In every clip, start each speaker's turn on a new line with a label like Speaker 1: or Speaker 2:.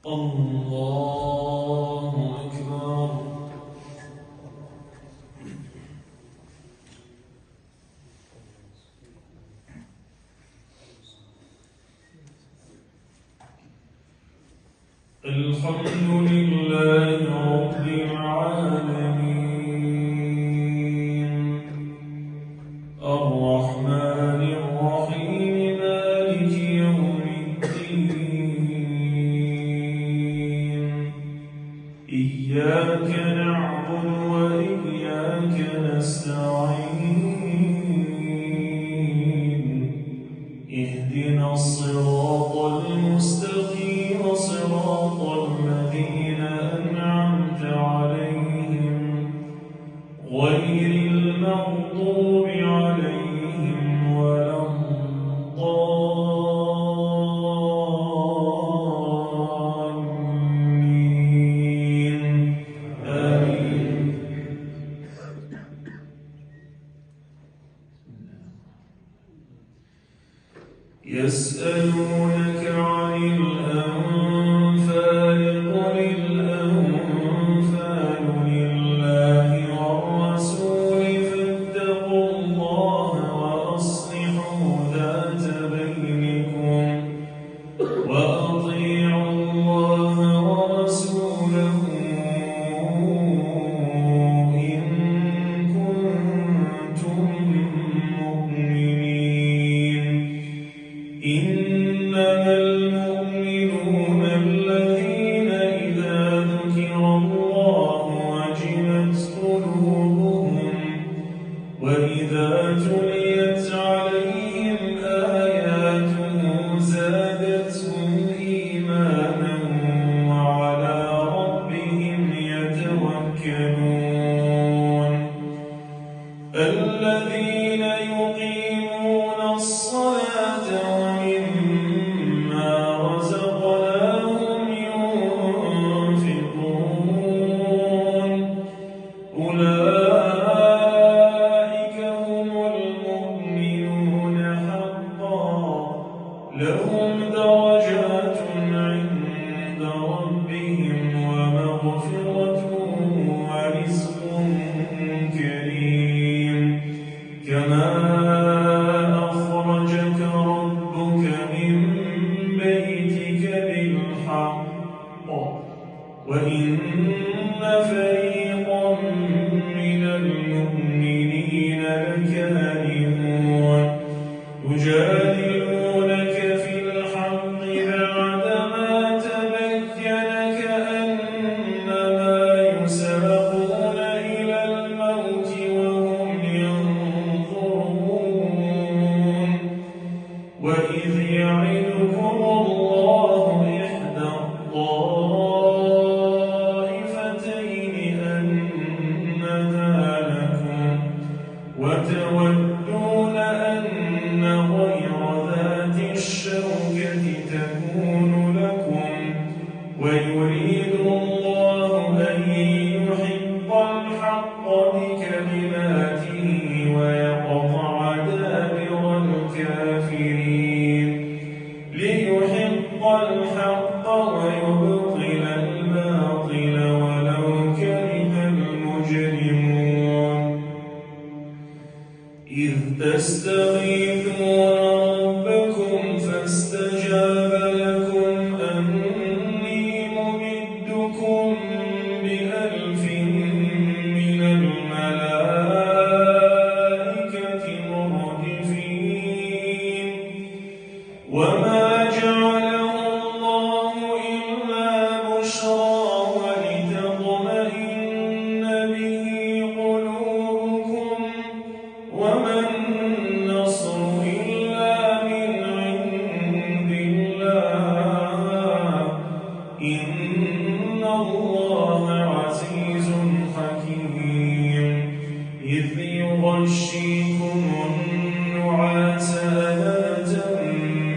Speaker 1: الله أكبر. الحمد لله رب العالمين الرحمن الرحيم مالك يوم الدين إياك نعبد وإياك نستعين اهدنا الصراط المستقيم صراط الذين أنعمت عليهم غير المغضوب عليهم ولا الضالين آمين. يسألونك عن الأنفال قل الأنفال لله والرسول فاتقوا الله وأصلحوا ذات بينكم وأطيعوا الله ورسوله إن كنتم مؤمنين. إنما المؤمنون الذين إذا ذكر الله وجلت قلوبهم وإذا تليت عليهم آياته زادتهم إيمانا وعلى ربهم يتوكلون. الذين يقيمون الصلاة ومما رزقناهم ينفقون أولئك هم المؤمنون حقا لهم درجات عند ربهم ومغفرة ورزق كريم. كما أخرجك ربك من بيتك بالحق وإن فريقا من المؤمنين لكارهون يجادلونك في الحق بعدما تبين كأنما يساقون إلى الموت وهم ينظرون. وإذ يعدكم الله إحدى الطائفتين أنها لكم وتودون أن غير ذات الشوكة تكون لكم ويريد الله أن يحق الحق بكلماته ويقطع دابر الكافرين ليحق الحق ويبطل الباطل ولو كره المجرمون. إذ تستغيثون ربكم فاستجاب لكم أني ممدكم بألف من الملائكة مردفين. وما جعله الله إلا بشرى ولتطمئن به قلوبكم وما النصر إلا من عند الله إن الله عزيز حكيم. إذ يغشيكم النعاس أمانة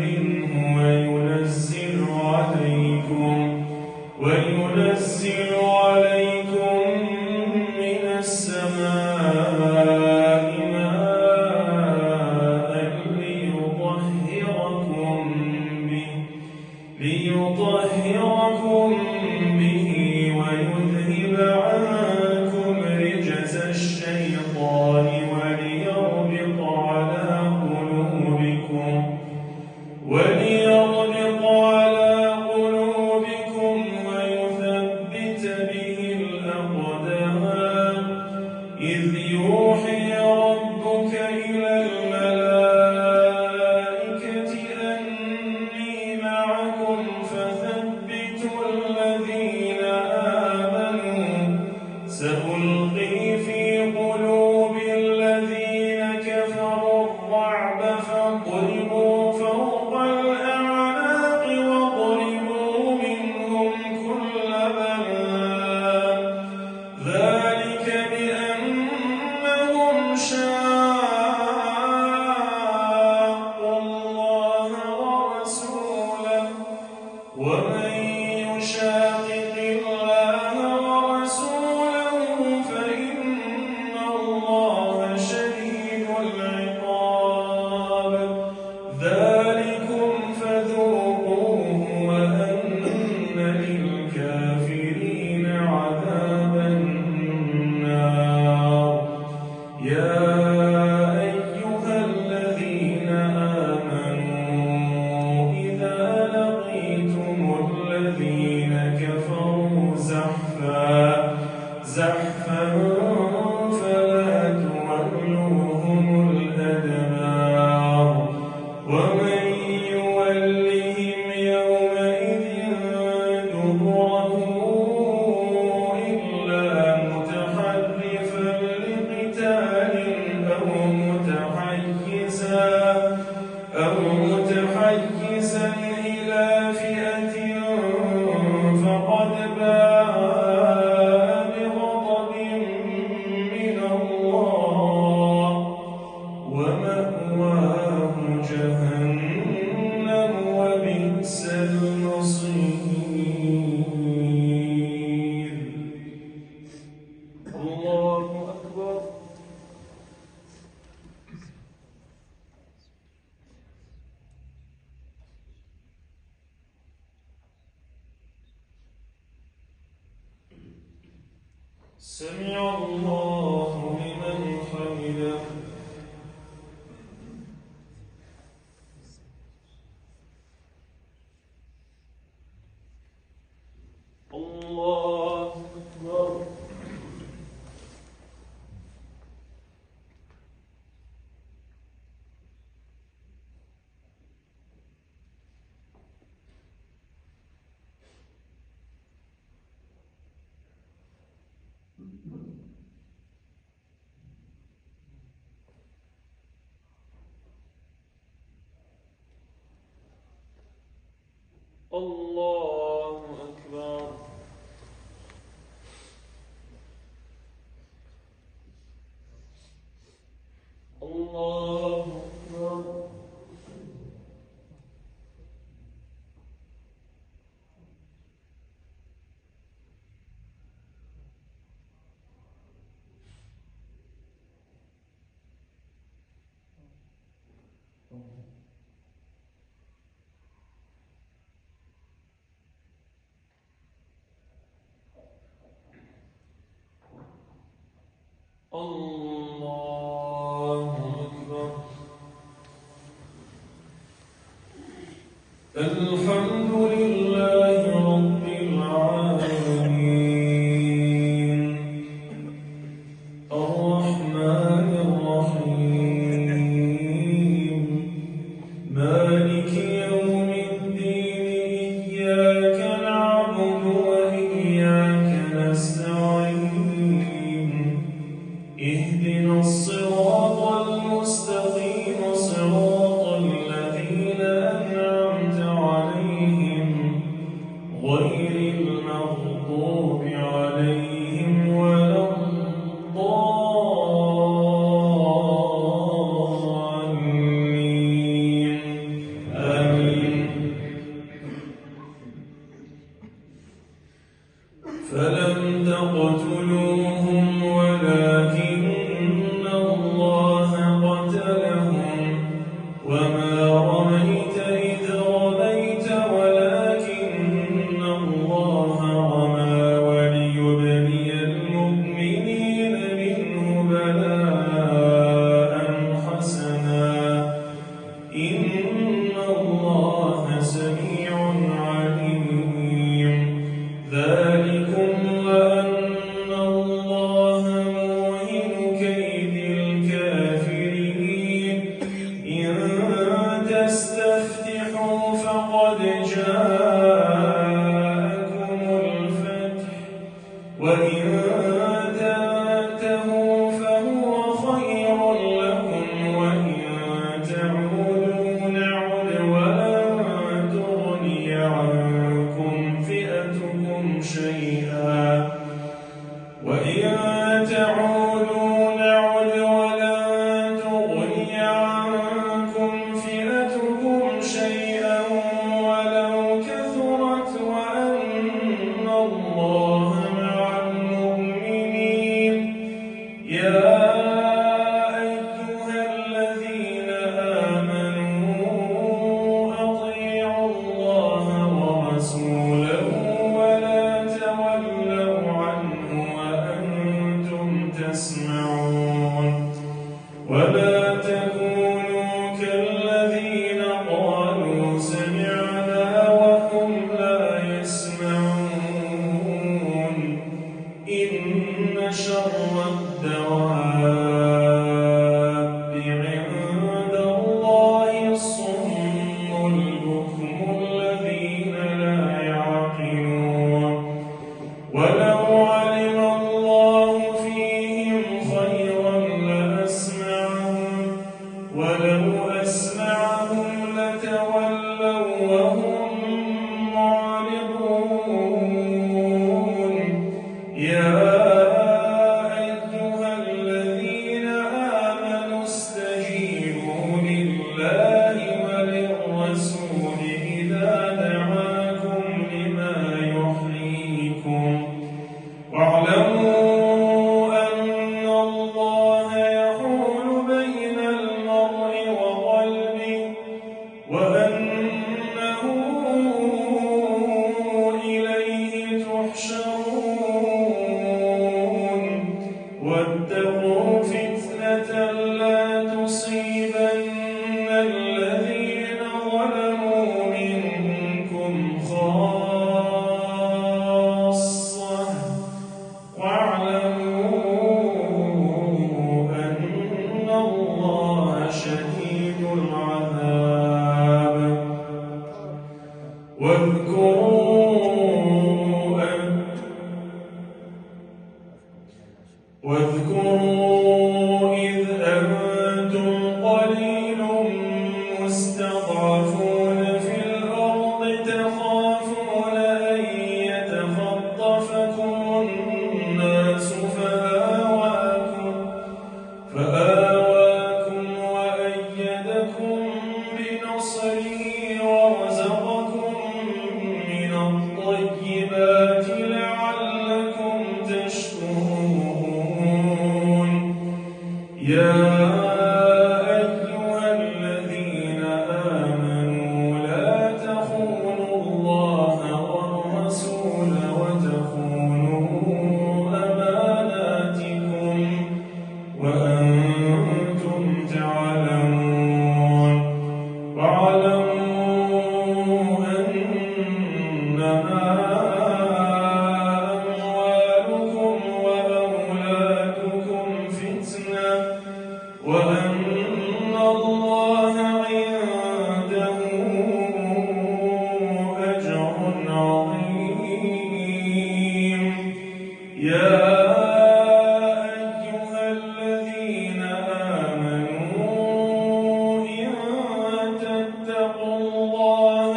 Speaker 1: منه وينزل عليكم من السماء ماء ليطهركم به ليطهركم به ويذهب عنكم رجز الشيطان وليربط على قلوبكم ويثبت به الأقدام إذ يوحي ربك إلى الملائكة أني معكم فثبتوا الذين آمنوا سألقي في قلوب الذين كفروا الرعب فاضربوا فوق الأعناق واضربوا منهم كل بنان ذلك بأنهم شاقوا الله ورسوله ومن يشاقق الله ورسوله فإن الله شديد العقاب ذلكم فذوقوه وأن للكافرين عذاب النار يا أيها الذين آمنوا إذا لقيتم الذين كفروا زحفا فلا تولوهم الأدبار ومن يولهم يومئذ دبره إلا متحرفا لقتال أو متحيزا إلى فئة فقد باء بغضب من الله ومأواه جهنم وبئس المصير الله أكبر سمع الله لمن حمده الله أكبر الله أكبر الله أكبر الله أكبر الحمد لله رب العالمين الرحمن الرحيم مالك يوم الدين إياك نعبد وإياك نستعين اهدنا الصراط المستقيم صراط الذين أنعمت عليهم غير المغضوب عليهم ولا الضالين آمين فلم تقتلوهم ولكن الله قتلهم وما رميت إذ رميت ولكن أموالكم وأولادكم فتنة وأن الله عنده أجر عظيم. يا أيها الذين آمنوا إن تتقوا الله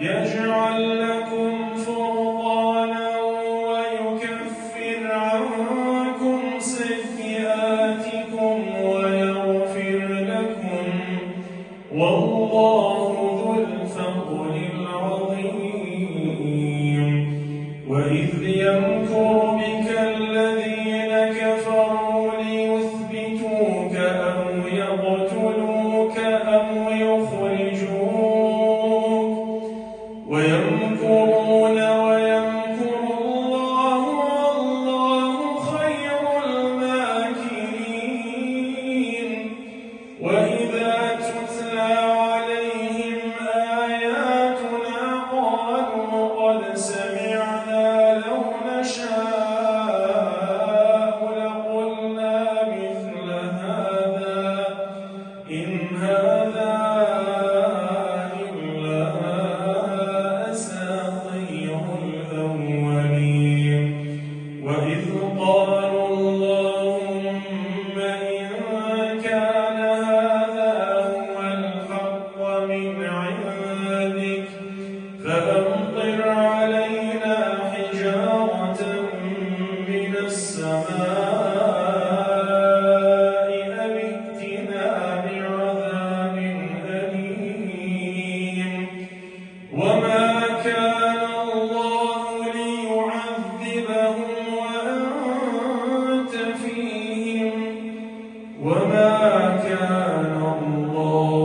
Speaker 1: يجعل لكم فرقانا ويكفر عنكم سيئاتكم ويغفر لكم والله ذو الفضل العظيم. وإذ يمكر بك الذين كفروا ليثبتوك أو يقتلوك أو يخرجوك ويمكرون ويمكر الله والله خير الماكرين. وإذا تتلى عليهم آياتنا قالوا قد سمعنا لو نشاء لقلنا مثل هذا إن هذا إلا أساطير الأولين. وإذ قالوا اللهم إن كان هذا هو الحق من عندك فأمطر علينا حجارة من السماء أو ائتنا بعذاب أليم. وما كان الله ليعذبهم وأنت فيهم وما كان الله